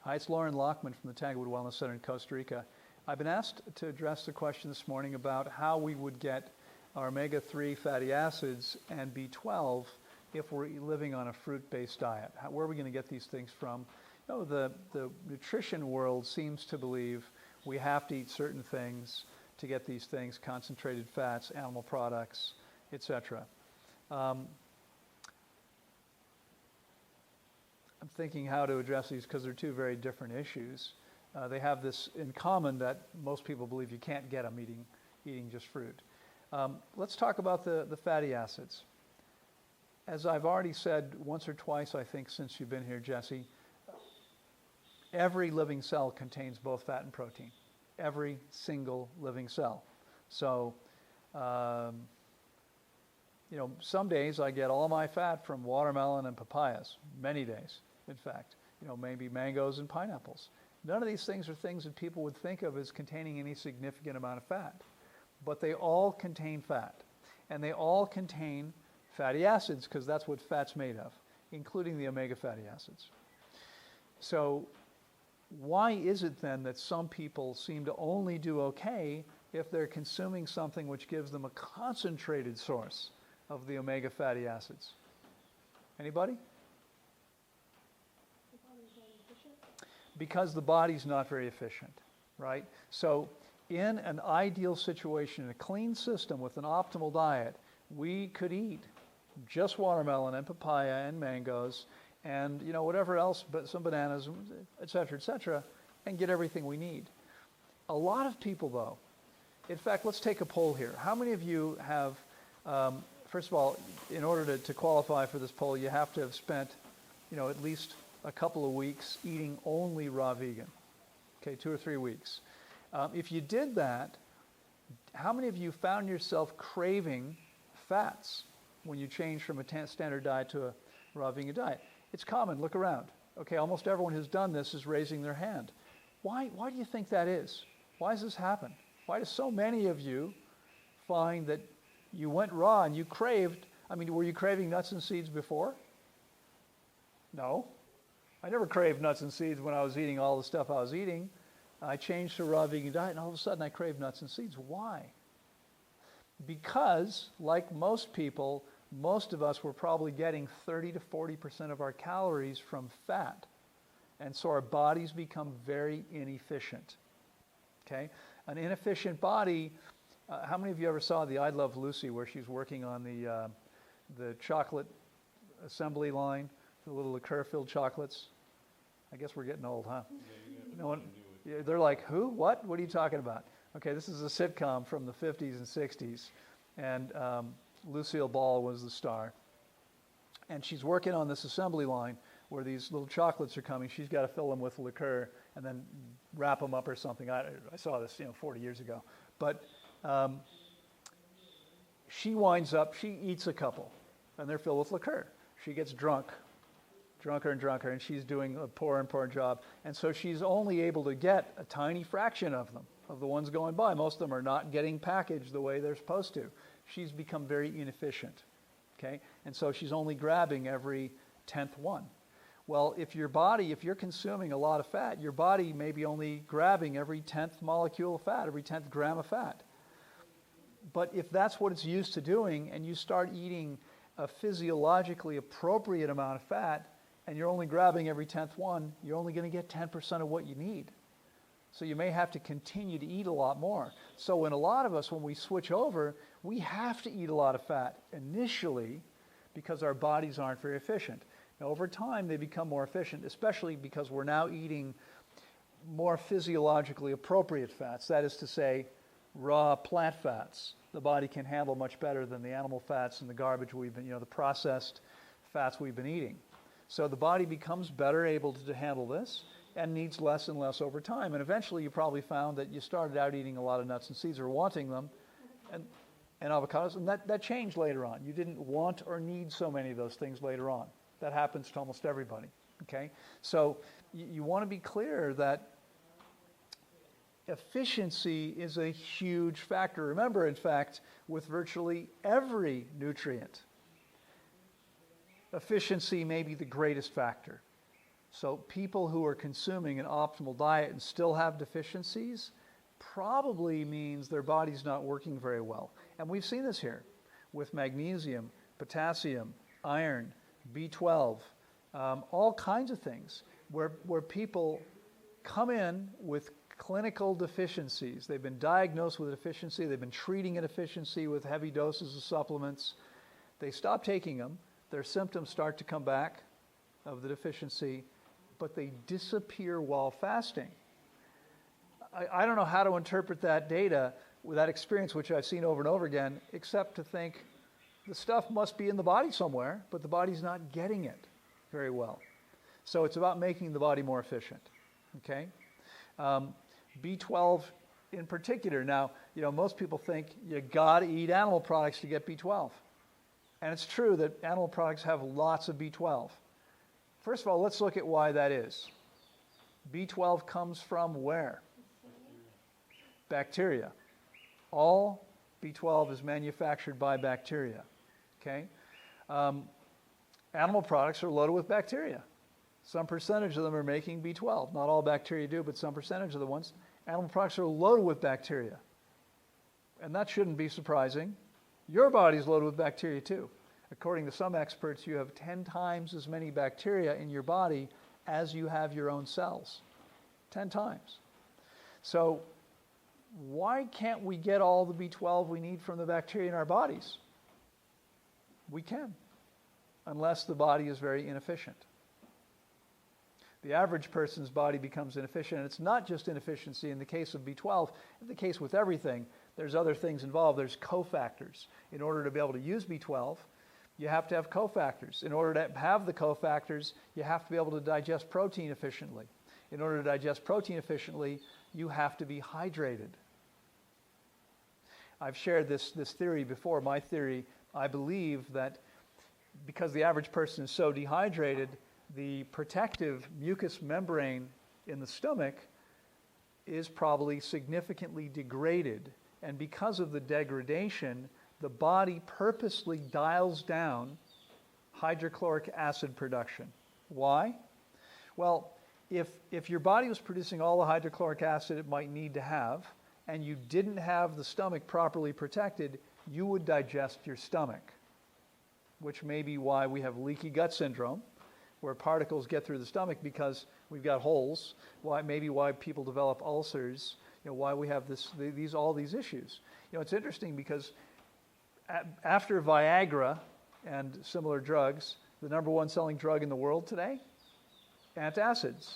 Hi, it's Loren Lockman from the Tanglewood Wellness Center in Costa Rica. I've been asked to address the question this morning about how we would get our omega-3 fatty acids and B12 if we're living on a fruit-based diet. Where are we going to get these things from? You know, the nutrition world seems to believe we have to eat certain things to get these things, concentrated fats, animal products, etc. I'm thinking how to address these because they're two very different issues. They have this in common that most people believe you can't get them eating just fruit. Let's talk about the fatty acids. As I've already said once or twice, I think, since you've been here, Jesse, every living cell contains both fat and protein. Every single living cell. So, some days I get all my fat from watermelon and papayas. Many days, in fact. Maybe mangoes and pineapples. None of these things are things that people would think of as containing any significant amount of fat. But they all contain fat. And they all contain fatty acids, because that's what fat's made of, including the omega fatty acids. So why is it then that some people seem to only do okay if they're consuming something which gives them a concentrated source of the omega fatty acids? Anybody? Because the body's not very efficient, right? So in an ideal situation, in a clean system with an optimal diet, we could eat just watermelon and papaya and mangoes and whatever else, but some bananas, etc., and get everything we need. A lot of people, though, in fact, let's take a poll here. How many of you have, first of all, in order to qualify for this poll, you have to have spent, at least a couple of weeks eating only raw vegan. Okay, 2 or 3 weeks. If you did that, how many of you found yourself craving fats when you changed from a standard diet to a raw vegan diet? It's common. Look around. Okay, almost everyone who's done this is raising their hand. Why do you think that is? Why does this happen? Why do so many of you find that you went raw and you craved, were you craving nuts and seeds before? No. I never craved nuts and seeds when I was eating all the stuff I was eating. I changed to a raw vegan diet and all of a sudden I craved nuts and seeds. Why? Because, like most people, most of us were probably getting 30 to 40% of our calories from fat. And so our bodies become very inefficient. Okay? An inefficient body, how many of you ever saw the I Love Lucy where she's working on the chocolate assembly line, the little liqueur-filled chocolates? I guess we're getting old, huh? No one, they're like, who? What? What are you talking about? Okay, this is a sitcom from the 50s and 60s. And Lucille Ball was the star. And she's working on this assembly line where these little chocolates are coming. She's got to fill them with liqueur and then wrap them up or something. I saw this 40 years ago. But she winds up, she eats a couple, and they're filled with liqueur. She gets drunker and drunker, and she's doing a poor and poor job. And so she's only able to get a tiny fraction of them, of the ones going by. Most of them are not getting packaged the way they're supposed to. She's become very inefficient, okay? And so she's only grabbing every 10th one. Well, if you're consuming a lot of fat, your body may be only grabbing every 10th molecule of fat, every 10th gram of fat. But if that's what it's used to doing, and you start eating a physiologically appropriate amount of fat, and you're only grabbing every 10th one, you're only going to get 10% of what you need. So you may have to continue to eat a lot more. So in a lot of us, when we switch over, we have to eat a lot of fat initially because our bodies aren't very efficient. Now, over time, they become more efficient, especially because we're now eating more physiologically appropriate fats. That is to say, raw plant fats. The body can handle much better than the animal fats and the garbage the processed fats we've been eating. So the body becomes better able to handle this and needs less and less over time. And eventually you probably found that you started out eating a lot of nuts and seeds or wanting them and avocados, and that changed later on. You didn't want or need so many of those things later on. That happens to almost everybody, okay? So you want to be clear that efficiency is a huge factor. Remember, in fact, with virtually every nutrient, efficiency may be the greatest factor. So people who are consuming an optimal diet and still have deficiencies probably means their body's not working very well. And we've seen this here with magnesium, potassium, iron, B12, all kinds of things where people come in with clinical deficiencies. They've been diagnosed with a deficiency. They've been treating a deficiency with heavy doses of supplements. They stop taking them. Their symptoms start to come back of the deficiency, but they disappear while fasting. I don't know how to interpret that data with that experience, which I've seen over and over again, except to think the stuff must be in the body somewhere, but the body's not getting it very well. So it's about making the body more efficient, okay? B12 in particular. Now, most people think you got to eat animal products to get B12. And it's true that animal products have lots of B12. First of all, let's look at why that is. B12 comes from where? Bacteria. All B12 is manufactured by bacteria, okay? Animal products are loaded with bacteria. Some percentage of them are making B12. Not all bacteria do, but some percentage of the ones. Animal products are loaded with bacteria. And that shouldn't be surprising. Your body's loaded with bacteria too. According to some experts, you have 10 times as many bacteria in your body as you have your own cells. 10 times. So why can't we get all the B12 we need from the bacteria in our bodies? We can, unless the body is very inefficient. The average person's body becomes inefficient, and it's not just inefficiency in the case of B12. In the case with everything, there's other things involved. There's cofactors. In order to be able to use B12, you have to have cofactors. In order to have the cofactors, you have to be able to digest protein efficiently. In order to digest protein efficiently, you have to be hydrated. I've shared this theory before. My theory, I believe that because the average person is so dehydrated, the protective mucous membrane in the stomach is probably significantly degraded. And because of the degradation, the body purposely dials down hydrochloric acid production. Why? Well, if your body was producing all the hydrochloric acid it might need to have, and you didn't have the stomach properly protected, you would digest your stomach, which may be why we have leaky gut syndrome, where particles get through the stomach because we've got holes. Maybe why people develop ulcers. Why we have all these issues. It's interesting because after Viagra and similar drugs, the number one selling drug in the world today, antacids.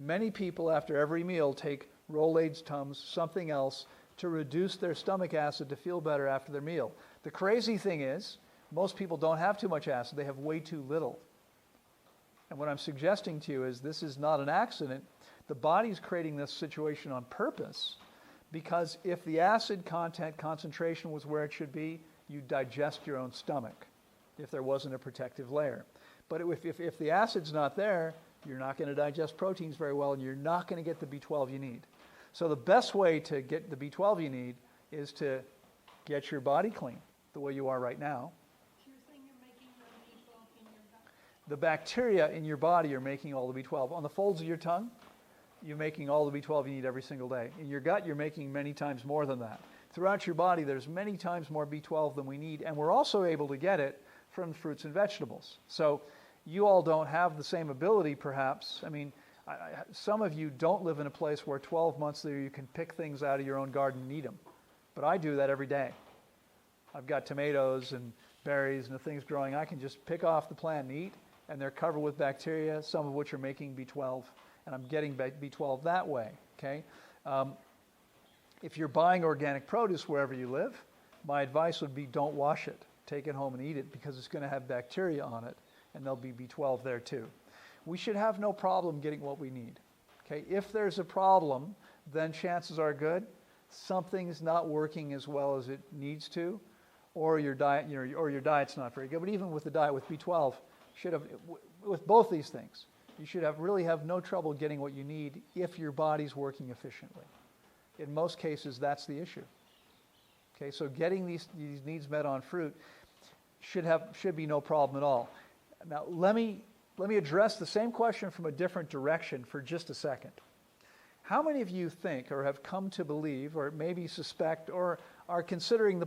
Many people after every meal take Rolaids, Tums, something else to reduce their stomach acid to feel better after their meal. The crazy thing is, most people don't have too much acid, they have way too little. And what I'm suggesting to you is this is not an accident. The body's creating this situation on purpose because if the acid content concentration was where it should be, you'd digest your own stomach if there wasn't a protective layer. But if the acid's not there, you're not going to digest proteins very well and you're not going to get the B12 you need. So the best way to get the B12 you need is to get your body clean the way you are right now. The bacteria in your body are making all the B12. On the folds of your tongue, you're making all the B12 you need every single day. In your gut, you're making many times more than that. Throughout your body, there's many times more B12 than we need, and we're also able to get it from fruits and vegetables. So you all don't have the same ability, perhaps. I mean, some of you don't live in a place where 12 months there you can pick things out of your own garden and eat them. But I do that every day. I've got tomatoes and berries and the things growing. I can just pick off the plant and eat. And they're covered with bacteria, some of which are making B12, and I'm getting B12 that way, okay? If you're buying organic produce wherever you live, my advice would be don't wash it. Take it home and eat it because it's going to have bacteria on it, and there'll be B12 there too. We should have no problem getting what we need, okay? If there's a problem, then chances are good something's not working as well as it needs to, or your diet, or your diet's not very good. But even with the diet with B12, with both these things, you should really have no trouble getting what you need if your body's working efficiently. In most cases, that's the issue. Okay, so getting these needs met on fruit should be no problem at all. Now, let me let me address the same question from a different direction for just a second. How many of you think or have come to believe or maybe suspect or are considering the